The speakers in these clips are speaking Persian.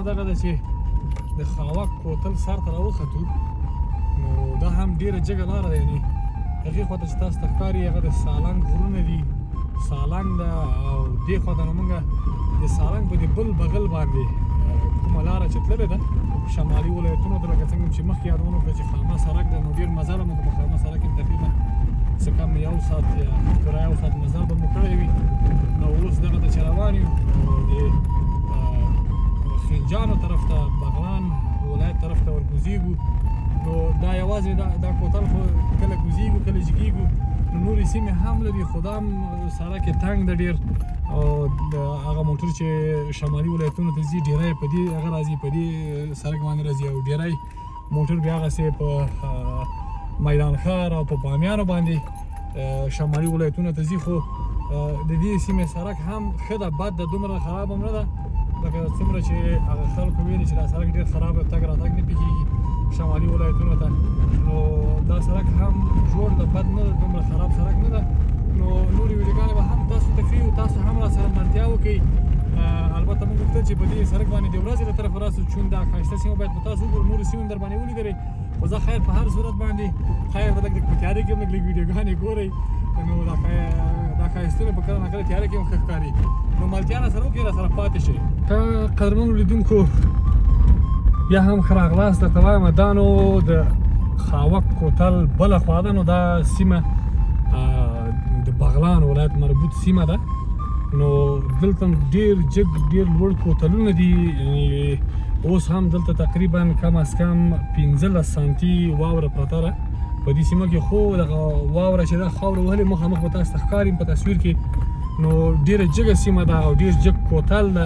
دغه ده چې د خاوک کوتل سر ته راوختو نو دا هم ډېره جګه لاره ده یعنې هغې خوا ته چې تاسو ته ښکاري هغه د سالنګ غرونه دي سالنګ ده او دې خوا ته نو موږ د سالنګ په دې بل بغل باندې کومه لاره چې تللې ده شمالي ولایتونو ته لکه څنګه چې مخکې یادونه وکړه چې خامه سړک ده نو ډېر مزل مو په خامه سړک کې تقریبا څه کم 1 ساعت یا پوره 1 ساعت مزل به مو کړی وي نو اوس دغه ته چې روان یو د خنجانو طرف ته بغلان ولایت طرف ته ورګوزیږو نو دا یوازې دا کوتل خو کله ګوزیږو کله جګیږو نو نورې سیمې هم لري خو دا هم سړک یې تنګ ده ډېر او د هغه موټر چې شمالي ولایتونو ته ځي ډېری په دې هغه راځي په دې سړک باندې راځي او ډېری موټر بیا هغسې په میدان ښار او په بامیانو باندې شمالي ولایتونو ته ځي خو د دې سیمې سړک هم ښه ده بد ده دومره خراب هم نه ده لکه څومره چې هغه خلکو ویلي چې دا سړک ډېر خراب ده تګ راتګ نه پېښېږي شمالي ولایتونو ته نو دا سړک هم جوړ ده بد نه ده دومره خراب سړک نه ده نو نورې ویډیوګانې به هم تاسو ته ښیو تاسو هم راسره ملتیا وکړئ البته موږ غوښتل چې په دې سړک باندې د ورځې له طرفه راسو چون دا ښایسته سیمه باید په تاسو وګورو نورې سیمې در باندې ولیدلې خو زه خیر په هر صورت باندې خیر به لږ په تیاره کې هم لږ ویډیوګانې ګورئ نو دا ښایستونه په کله ناکله تیاره کې هم ښه ښکاري نو ملتیا راسره وکړئ راسره پاتې شئ قدرمنو لیدونکو بیا هم ښه راغلاست درته وایم دا نو د خاوک کوتل بله خوا ده نو دا سیمه د بغلان ولایت مربوط سیمه ده نو دلته ډېر جګ ډېر لوړ کوتلونه دي یعنې اوس هم دلته تقریبا کم از کم 15 سانتي واوره پرته ده په دې سیمه کې خو دغه واوره چې ده خاوره وهلې مخامخ به تاسو ته ښکاري په تصویر کې نو ډېره جګه سیمه ده او ډېر جګ کوتل ده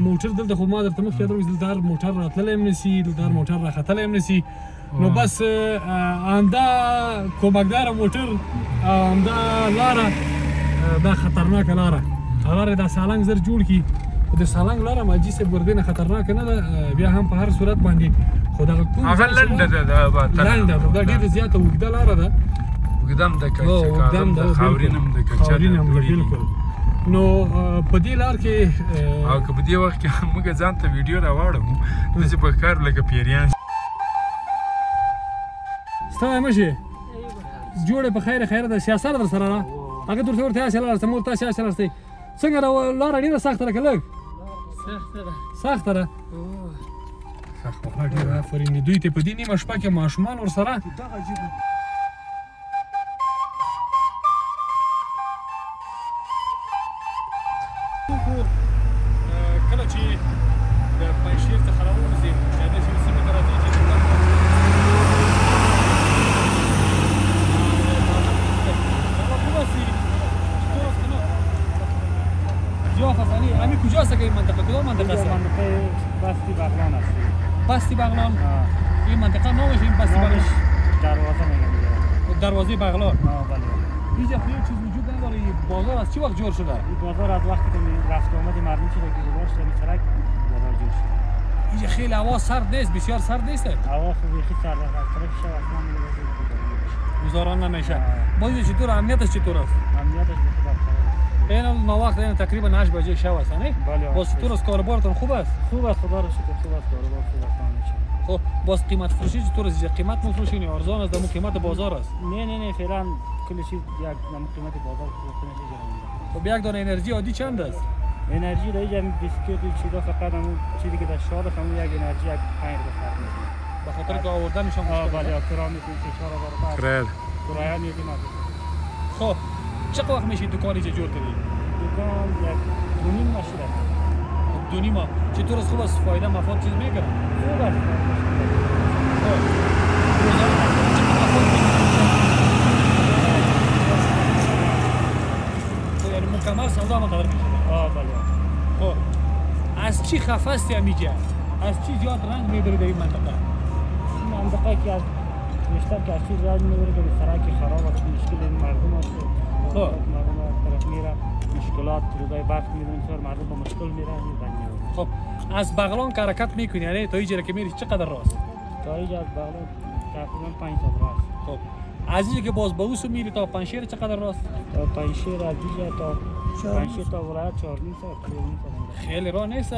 موټر دلته خو ما درته مخکې یادوم چې دلته هر موټر راتللی هم نشي دلته هر موټر راختلی هم نشي نو بس همدا کومکداره موټر او همدا لاره دا خطرناکه لاره هغه دا سالنګ زر جوړ کړي خو د سالنګ لاره ماجي صاحب ورده نه خطرناکه نه ده بیا هم په هر صورت باندې خو دغه کوم هغه لنډه ده لنډه دا ډېره زیاته اوږده لاره ده اوږده هم ده که خاورین هم ده که خاورین هم ده بلکل نو په دې لار کې او که په دې وخت کې موږ ځان ته ویډیو راواړو داسې په ښکار لکه پیریان ستړی مه شې جوړې په خیر خیره ده سیاسره در سره ده هغه درته ورته هسې لاره مور تاسې هسې لاره څنګه ده لاره ډېره سخته ده که لږ سخته ده ډېره آفرین دوی ته په دې نیمه شپه کې ماشومان ورسره کله چې د پنجشیر څخه راووځې یا داسې یوې سیمې ته راځې چې همین کجاست که این منطقه کدام منطقه است؟ منطقه بستی بغلان است. بستی بغلان؟ این منطقه نامش این بستی بغلان؟ دروازه میگن. دروازه بغلان؟ بله. اینجا خیلی چیز وجود نداره بازار از چه وقت جور شده؟ این بازار از وقتی که رفت آمد مردم شده که گذاشت در سرک بازار جور شده. اینجا خیلی هوا سرد نیست بسیار سرد نیست؟ هوا خوبی خیلی سرد است. از طرف شب اصلا گذاران نمیشه. باید چطور امنیتش چطور است؟ امنیتش بسیار خوب است. این نواخت این تقریبا 8 بجه شب است نه؟ بله. باز چطور است کاربارتون خوب است؟ خوب است خدا را شکر خوب است کاربار خوب است همیشه. خب باز قیمت فروشی چطور است؟ قیمت میفروشین یا ارزان است؟ دمو قیمت بازار است؟ نه فعلا کل چیز یک دمو قیمت بازار فروخته نمیشه. خب یک دانه انرژی عادی چند است؟ انرژی در اینجا بیسکیت چیزا فقط همون چیزی که در شهر است همون یک انرژی یک 5 روپیه فرق میکنه. به خاطر که آوردنشان بله کرایه میکنیم فشار بر کرایه میدیم. خب چه وقت میشه دکانی چه جور کردی؟ دکان یک 2.5 ماه شده. 2.5 ماه. چطور است خوب است فایده مفاد چیز میگیره؟ خوب است. یعنی مکمل سودا مقدار میشه. بله. خب از چی خفه هستی همیشه؟ از چی زیاد رنج میبری در این منطقه؟ منطقه که از بیشتر که از چیز رنج میبری که سرک خراب است مشکل مردم است. خب مردم از طرف میره مشکلات روزای برق میدونیم سر مردم با مشکل میره خب از بغلان که حرکت میکنی یعنی تا اینجا که میری چقدر راست؟ تا اینجا از بغلان تقریبا 5 ساعت راست. خب از اینجا که باز به اوسو میری تا پنشیر چقدر راست؟ تا پنشیر از اینجا تا پنشیر تا ولایت 4.5 ساعت. خیلی راه نیست.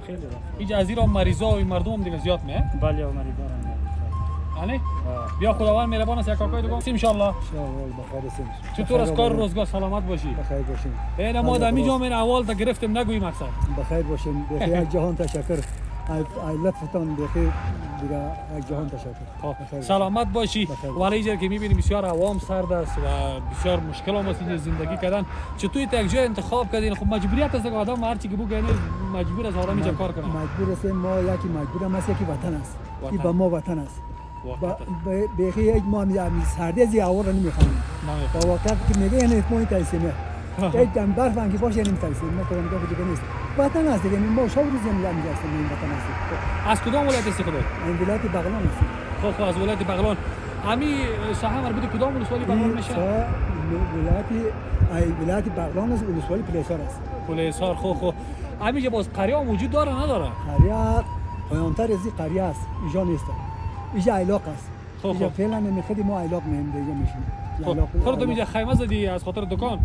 خیلی راست. اینجا از ایران مریضا و مردم هم دیگه زیاد میه؟ بله مریضا هم یعنی بیا خداوند مهربان است یک کاکای دیگه ان شاء الله. بخیر هستیم. چطور از کار روزگار سلامت باشی؟ بخیر باشین. این ما در می جامعه اول تا گرفتیم نگویی مقصد. بخیر باشین. بخیر جهان تشکر. ای لطفتان بخیر دیگه یک جهان تشکر. سلامت باشی. ولی اینجا که میبینی بسیار عوام سرد است و بسیار مشکل هم است زندگی کردن. چطور یک جای انتخاب کردین؟ خب مجبوریت است که آدم هر چی که بگه مجبور است آدم اینجا کار کنه. مجبور است ما یکی مجبورم است یکی وطن است. این با ما وطن است. بخیر یک ما می سردی از اول نمیخوام. با وقت که میگه این پوینت تایسیمه. یک کم برف انگی باشه نمیتایسیم. ما کدام دیگه نیست. وطن است دیگه ما شاور زمین هستیم این وطن است. از کدام ولایت هستی خودت؟ این ولایت بغلان است. خب از ولایت بغلان. امی ساحه مربوط کدام ولسوالی بغلان میشه؟ ولایت بغلان است ولسوالی پلیسار است. پلیسار خب امی باز قریه وجود داره نداره؟ قریه پایانتر از این قریه است. اینجا نیست. اینجا علاق است. اینجا فعلا نمیخواد ما علاق مهم دیگه میشیم. خودت اینجا خیمه زدی از خاطر دکان؟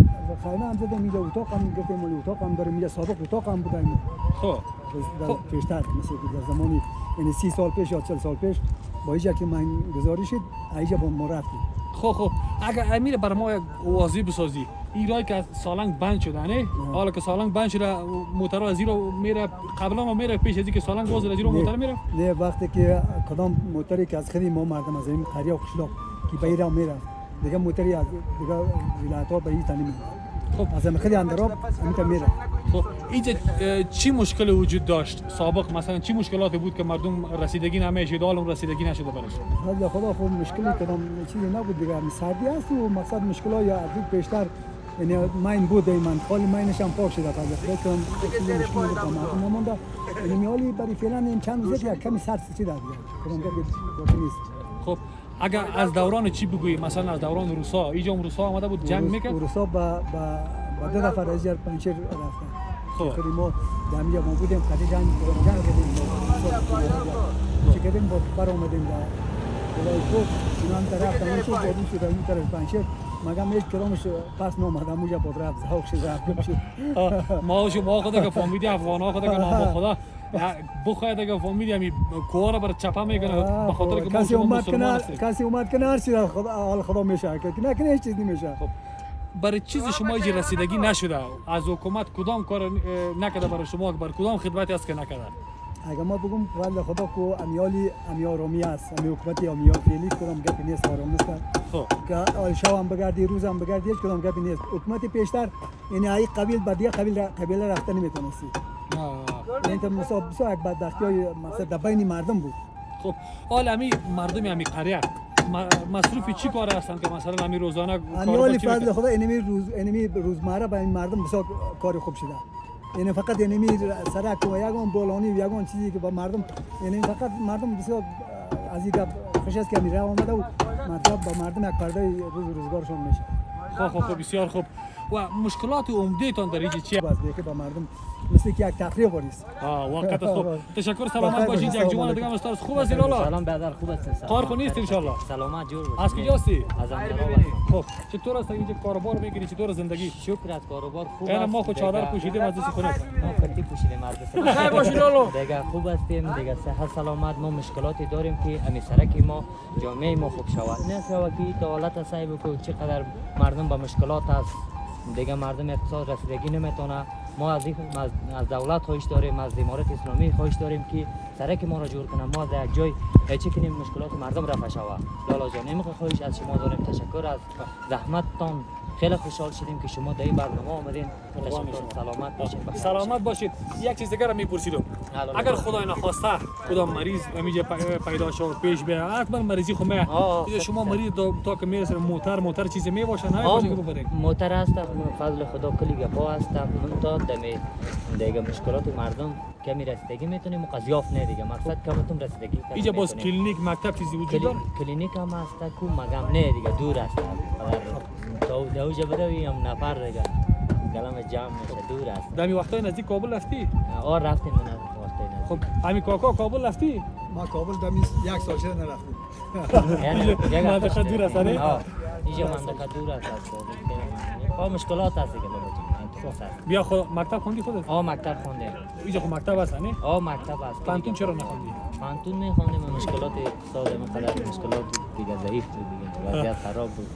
خیمه هم زدم اینجا اتاقم گرفتم مال اتاقم دارم اینجا سابق اتاقم بودم. خب پیشتر مثل در زمانی یعنی 30 سال پیش یا 40 سال پیش با اینجا که من گزارش شد اینجا با ما رفتیم. خب اگر امیر بر ما یک واضح بسازی این راهی که سالنگ بند شده نه حالا که سالنگ بند شده موتر از زیرو میره قبلا ما میره پیش از اینکه سالنگ باز از زیرو موتر میره نه وقتی که کدام موتری که از خیلی ما مردم از این قریه و قشلاق که بیرا میره دیگه موتری از دیگه ولایت ها به این تنمی خب از خیلی اندراب همین میره. خب اینجا چی مشکل وجود داشت سابق مثلا چی مشکلاتی بود که مردم رسیدگی نمیشد حالا رسیدگی نشده برش؟ حالا خدا خب مشکلی کدام چیزی نبود دیگه سردی است و مقصد مشکلات یا از پیشتر یعنی ماین بود من خالی ماینش هم پاک شده فقط فکرم چیزی مشکلی بود ما نمونده یعنی میالی برای فعلا این چند روزه یک کمی سرد شده دیگه کدام نیست. خب اگر از دوران چی بگویی مثلا از دوران روسا اینجا روسا آمده بود جنگ میکرد روسا با دو نفر از پنچر رفتن. خب ما دامیا ما بودیم خیلی جنگ کردیم چه کردیم با بر اومدیم ولای بود اینا هم طرف تماشا بودیم شده این طرف پنچر مگم یک کلمش پس نامدم اونجا بود رفت زاوش رفت ما خدا که فامیلی افغانا خدا که ما خدا بخواد اگه فامیلی همی کوارا بر چپا میکنه به خاطر که کسی اومد کنار سیر خدا میشه که نه هیچ چیز نمیشه. برای چیز شما اینجا رسیدگی نشده از حکومت کدام کار نکرده برای شما بر کدام خدمتی است که نکرده؟ اگه ما بگم والله خدا کو امیارومی است امی حکومت امیا فعلی کدام گپ نیست آرام نیست. خب که شام بگردی روزم بگردی هیچ کدام گپ نیست. حکومت پیشتر یعنی ای قبیل بدیه قبیله رفته نمیتونستی. این تو مسابقه یک بدبختیای مثلا بین مردم بود. خب حالا امی مردم امی قریه مصروفی چی کار هستند که مثلا امی روزانه امیالی فضل خدا اینمی روزمره به این مردم بسیار کار خوب شده. یعنی فقط اینمی سرک و یگان بولانی و یگان چیزی که با مردم یعنی فقط مردم بسیار از این خوش است که میره آمده و مطلب با مردم یک پرده روزگارشون میشه. خب بسیار خوب. و مشکلات عمده تان در اینجا چیه؟ باز دیگه با مردم مثل که یک تفریح است. وقت خوب. تشکر سلامت باشید یک جوان دیگه استاد خوب است لالا. سلام برادر خوب است. کار کنید ان شاء الله. سلامت جور باشید. از کجا هستی؟ از اندراب. خب چطور است اینجا کاروبار میکنی چطور زندگی؟ شکر از کاروبار خوب است. ما خود چادر پوشیدیم از دست خونه. ما کتی پوشیدیم از دست. خیر باشید لالا. دیگه خوب هستیم دیگه صحت سلامت ما مشکلاتی داریم که امی سرکی ما جامعه ما خوب شود. نه شود که تا حالت صعب کو چقدر مردم با مشکلات است. دیگه مردم اقتصاد رسیدگی نمیتونه. ما از دولت خواهش داریم از امارت اسلامی خواهش داریم که سرک ما را جور کنه ما در یک جای چه کنیم مشکلات مردم رفع شود. لالا جان نمیخوام خواهش از شما داریم تشکر از زحمتتان خیلی خوشحال شدیم که شما در این برنامه آمدین. تشکر سلامت باشید. سلامت باشید. یک چیز دیگه را میپرسیدم اگر خدای نخواسته کدام مریض همینجا پیدا شد پیش بیاد حتما مریضی خو میاد شما مریض تا که میرسه موتر چیزی میباشه نه باشه که ببرید موتر است فضل خدا کلی گپا است تا دمی دیگه مشکلات مردم کمی رسیدگی میتونیم قضیاف نه دیگه مقصد کمتون رسیدگی اینجا باز کلینیک مکتب چیزی وجود داره کلینیک هم است کو مگم نه دیگه دور است تا دوجه برویم نفر دیگه کلام جمع میشه دور است. در این وقتای نزدیک کابل رفتی؟ آه رفتیم من وقتای نزدیک. خب همین کاکا کابل رفتی؟ ما کابل دمی یک سال شده نرفتیم. یعنی منطقه دور است نه؟ آه اینجا منطقه دور است. آه مشکلات هست دیگه بابا. بیا خود مکتب خوندی خودت؟ آه مکتب خوندم. اینجا خب مکتب هست نه؟ آه مکتب است. پانتون چرا نخوندی؟ پانتون میخوندم مشکلات اقتصاد مثلا مشکلات دیگه ضعیف بود دیگه وضعیت خراب بود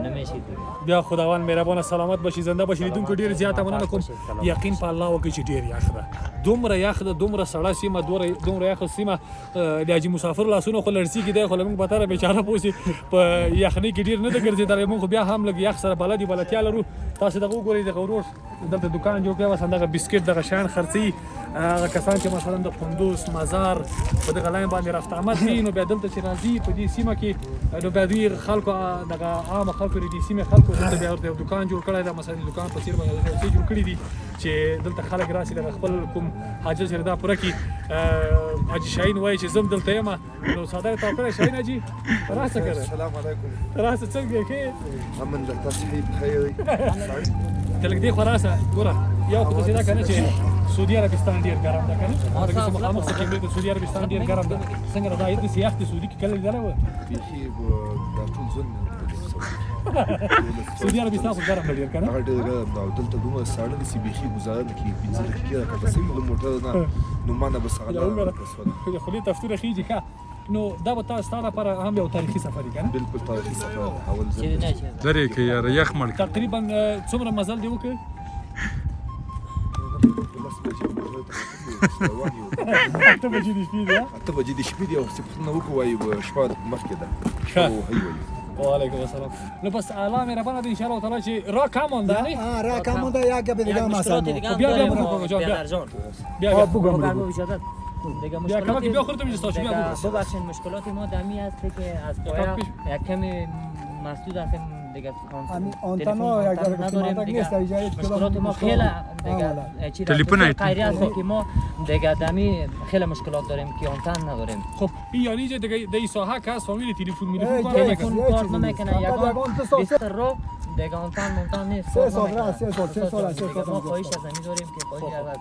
نمیشید دیگه. بیا خداوند مهربان سلامت باشی زنده باشی لیدونکو ډیر زیاته مننه کوم یقین په الله وکړي چې ډیر یخ ده دومره یخ ده دومره سړه سیمه دومره یخ سیمه د حاجي مسافر لاسونو خو لړسي کې دی خو لمونږ به تره بیچاره پوسي په یخنۍ کې ډیر نه ده ګرځېدلی مونږ خو بیا هم لږ یخ سره بلدي بلدتیا لرو تاسو دغه وګورئ دغه ورور دلته دوکان جوړ کړی بس همدغه بسکټ دغه شیان خرڅوي هغه کسان چې مثلا د قندوز مزار په دغه لاین باندې رفت آمد کوي نو بیا دلته چې راځي په دې سیمه کې نو بیا دوی خلکو دغه عامه خلکو د دې سیمې خلکو دلته بیا ورته دوکان جوړ کړی دی مثلا دوکان په څېر باندې څه جوړ کړي دي چې دلته خلک راسي دغه خپل کوم حاجت چې دا پوره کړي حاجي شاهین وایي چې زم دلته یم نو ساده تا کړی شاهین حاجي راسه کړه السلام علیکم راسه څنګه کې امن لك تصحيح بخير ته لږ دې خوا راسه ګوره یو خو داسې ده که نه چې سعودي عربستان ډېر ګرم ده که نه لکه چې مخامخ څه کېږي د سعودي عربستان ډېر ګرم ده څنګه ده دا داسې یخ د سعودي کې کله لیدلی وه بيخي دا ټول ظلم سعودي عربستان خو ګرم ده ډېر که نه هغه ډېر ګرم ده او دلته دومره ساړه دي چې بيخي ګزاره نه کېږي 15 دقیقې راکښته سوي د موټر نه نو ما نه بس هغه لاره ورکړه خولې تفتونه خېږي ښه نو دا به ستا لپاره هم یو تاریخي سفر دی که نه بالکل تاریخي سفر اول ځل لرې که یاره یخ مړ کړي. تقریبا څومره مزل دی وکړ اته بجې د شپې دی اته بجې د شپې دی او چې پوښتنه وکړو وایي شپه مخکې ده ښه وایي وعلیکم السلام نو بس الله مهربانه دی ان شاء الله تعالی چې را کم مونده نه را کم مونده یک گپ دیگه مثلا بیا بگو جان بیا بگو دیگه بیا مشکلات بیا خودت میشه ساشو بیا بگو ببخشید مشکلات ما دمی است که از پایا یک کمی مسدود هستیم دیگه آنتنا یک نداریم دیگه مشکلات ما خیلی دیگه تلفن خیری است که ما دیگه دمی خیلی مشکلات داریم که آنتن نداریم. خب این یعنی که دیگه دی ساحه که از فامیل تلفن کار نمیکنه یگان 20 رو دیگه آنتن نیست. 3 سال ما خواهش از همین داریم که خواهش از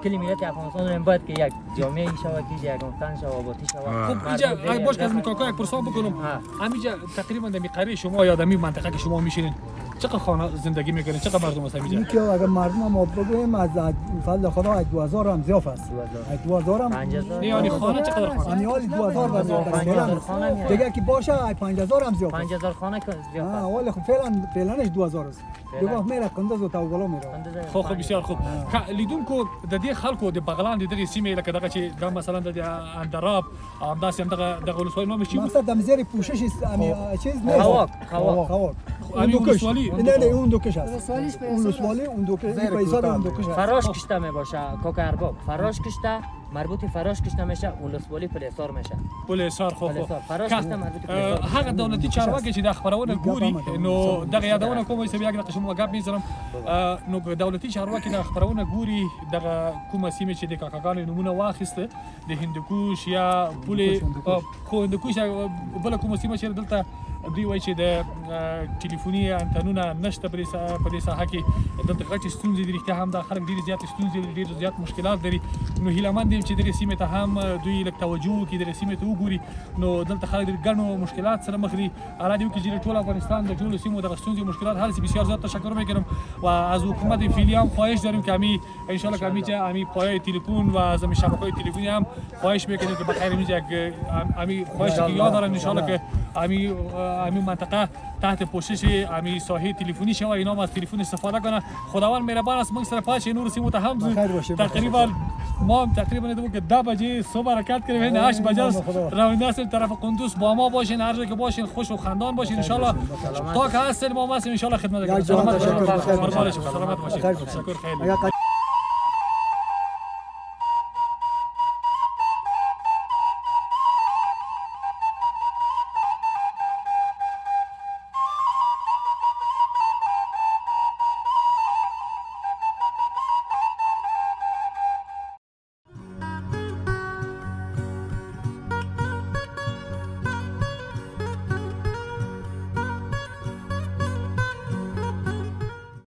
کلی ملت افغانستان داریم باید که یک جامعه شود که یک آنتن شود آبادی شود. خب اینجا باش که از مکاکا یک پرسان بکنم همینجا تقریبا در قریه شما یا در منطقه که شما میشینین چقدر خانه زندگی میکنین چقدر مردم هستن اینجا؟ اینکه اگر مردم ما بگویم از فضل خدا 2000 هم زیاف است 2000 هم یعنی خانه چقدر خانه؟ یعنی 2000 و زیاف دیگه که باشه 5000 هم زیاف 5000 خانه زیاف است. ولی خب فعلاش 2000 است دیگه میره قندوز و تاوگلو میره خو بسیار خوب لیدونکو د دې خلکو د بغلان د دې سیمې لکه دغه چې دا مثلا د اندراب همداسې هم دغه ولسوالي نوم شي مقصد د مزیر پوشش است چیز نه خواک همین ولسوالی نه اون دوکش است ولسوالی اون دوکش پیسا اون دوکش فراش کشته می باشه کاکا ارباب فراش کشته مربوط فراش کشته میشه ولسوالی پلیسار میشه پلیسار خو فراش کشته مربوط پلیسار هغه دولتي چارواکي چې د خبرونه ګوري نو دغه یادونه کوم چې بیا د شمو غاب میزرم نو دولتي چارواکي د خبرونه ګوري دغه کومه سیمه چې د کاکاګانو نمونه واخیسته د هندوکوش یا پولې خو هندوکوش بل کومه سیمه چې دلته دوی وایي چې د ټلیفوني انتنونه نشته په دې ساحه کې دلته غټې ستونزې دي رښتیا هم دا خلک ډېرې زیاتې ستونزې لري ډېر زیات مشکلات لري نو هیله مند یم چې دغې سیمې ته هم دوی لږ توجه وکړي دغې سیمې ته وګوري نو دلته خلک د ګڼو مشکلات سره مخ دي الله دې وکړي چې ټول افغانستان د ټولو سیمو دغه ستونزې مشکلات حل شي بسیار زیاد تشکر میکنم و از حکومت فعلی هم خواهش داریم که همی ان شاء الله که همی پایه تلفن و از شبکه‌های تلفنی هم خواهش میکنیم که بخیر همی خواهش که یاد دارن ان شاء الله که همی منطقه تحت پوشش همی ساحه تلفنی شوه اینا هم از تلفن استفاده کنه خداوند مهربان است من سره پاش نور سیمو ته هم تقریبا ما هم تقریبا دیدم که 10 بجه صبح حرکت کردیم این 8 بجه رونده است طرف قندوز با ما باشین هر جا که باشین خوش و خندان باشین ان شاء الله تا که هستین ما هستیم ان شاء الله خدمت کنیم سلامت باشین سلامت باشین تشکر خیلی